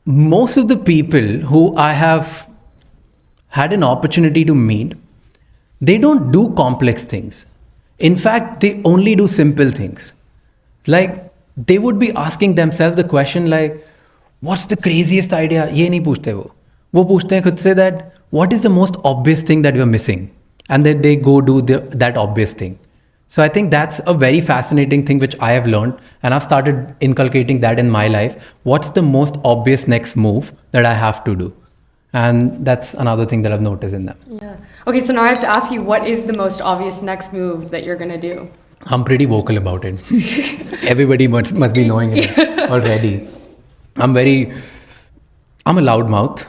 most of the people who I have had an opportunity to meet, they don't do complex things. In fact, they only do simple things. Like, they would be asking themselves the question like, what's the craziest idea? ये नहीं पूछते वो पूछते हैं खुद से that what is the most obvious thing that we're missing? And then they go do that obvious thing. So I think that's a very fascinating thing which I have learned, and I've started inculcating that in my life. What's the most obvious next move that I have to do? And that's another thing that I've noticed in them. Yeah. Okay, so now I have to ask you, what is the most obvious next move that you're going to do? I'm pretty vocal about it. Everybody must be knowing it already. I'm a loudmouth.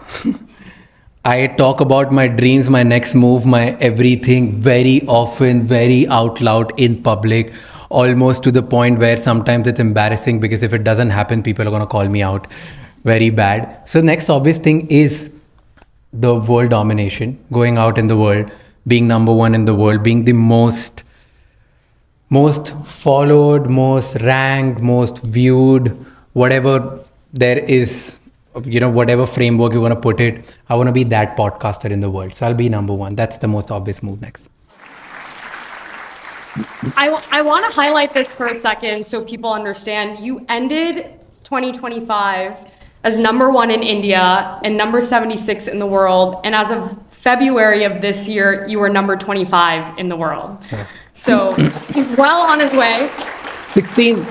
I talk about my dreams, my next move, my everything very often, very out loud in public, almost to the point where sometimes it's embarrassing because if it doesn't happen, people are going to call me out very bad. So next obvious thing is the world domination, going out in the world, being number one in the world, being the most followed, most ranked, most viewed, whatever there is, whatever framework you want to put it. I want to be that podcaster in the world. So I'll be number one. That's the most obvious move next. I want to highlight this for a second so people understand. You ended 2025 as number one in India and number 76 in the world. And as of February of this year, you were number 25 in the world. Yeah. So he's well on his way. 16,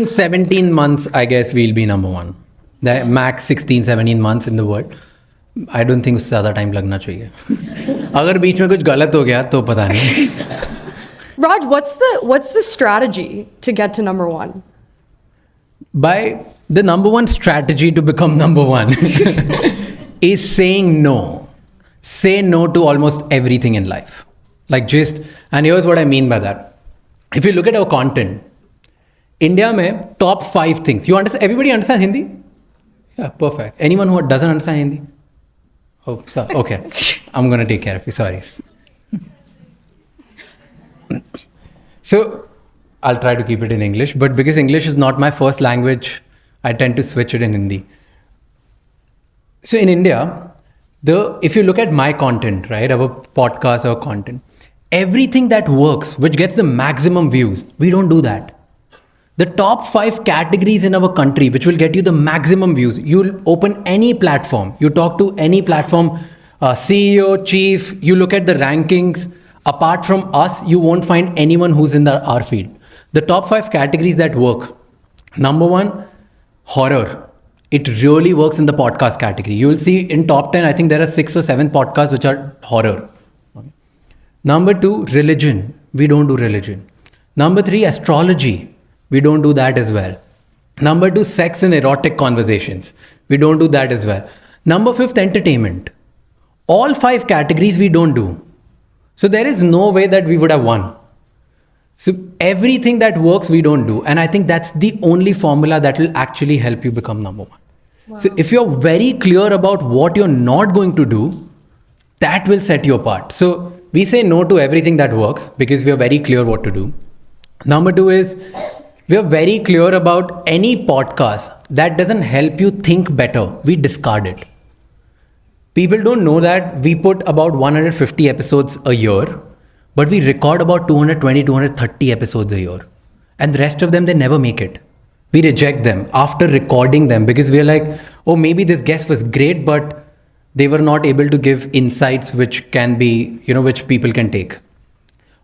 17 months, I guess we'll be number one. The max 16, 17 months in the world. I don't think उससे ज़्यादा time लगना चाहिए. अगर बीच में कुछ गलत हो गया तो पता नहीं. Raj, what's the strategy to get to number one? By the number one strategy to become number one is saying no. Say no to almost everything in life. And here's what I mean by that. If you look at our content, India mein top 5 things. You understand? Everybody understand Hindi? Yeah, perfect. Anyone who doesn't understand Hindi? Oh, sorry. Okay. I'm going to take care of you. Sorry. So I'll try to keep it in English, but because English is not my first language, I tend to switch it in Hindi. So in India, if you look at my content, right, our podcast, our content, everything that works, which gets the maximum views, we don't do that. The top 5 categories in our country, which will get you the maximum views, you'll open any platform, you talk to any platform, CEO, chief, you look at the rankings, apart from us, you won't find anyone who's in our field. The top 5 categories that work. Number 1, horror. It really works in the podcast category. You will see in top 10, I think there are 6 or 7 podcasts which are horror. Okay. Number 2, religion. We don't do religion. Number 3, astrology. We don't do that as well. Number 2, sex and erotic conversations. We don't do that as well. Number 5, entertainment. All 5 categories we don't do. So there is no way that we would have won. So everything that works, we don't do. And I think that's the only formula that will actually help you become number one. Wow. So if you're very clear about what you're not going to do, that will set you apart. So we say no to everything that works because we are very clear what to do. Number 2 is we are very clear about any podcast that doesn't help you think better. We discard it. People don't know that we put about 150 episodes a year, but we record about 220, 230 episodes a year. And the rest of them, they never make it. We reject them after recording them because we're like, oh, maybe this guest was great, but they were not able to give insights which can be, which people can take.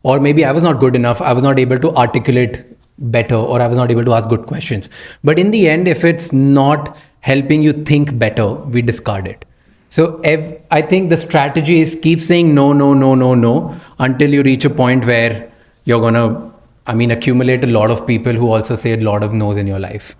Or maybe I was not good enough. I was not able to articulate better, or I was not able to ask good questions. But in the end, if it's not helping you think better, we discard it. So I think the strategy is keep saying no, no, no, no, no, until you reach a point where you're going to, accumulate a lot of people who also say a lot of no's in your life.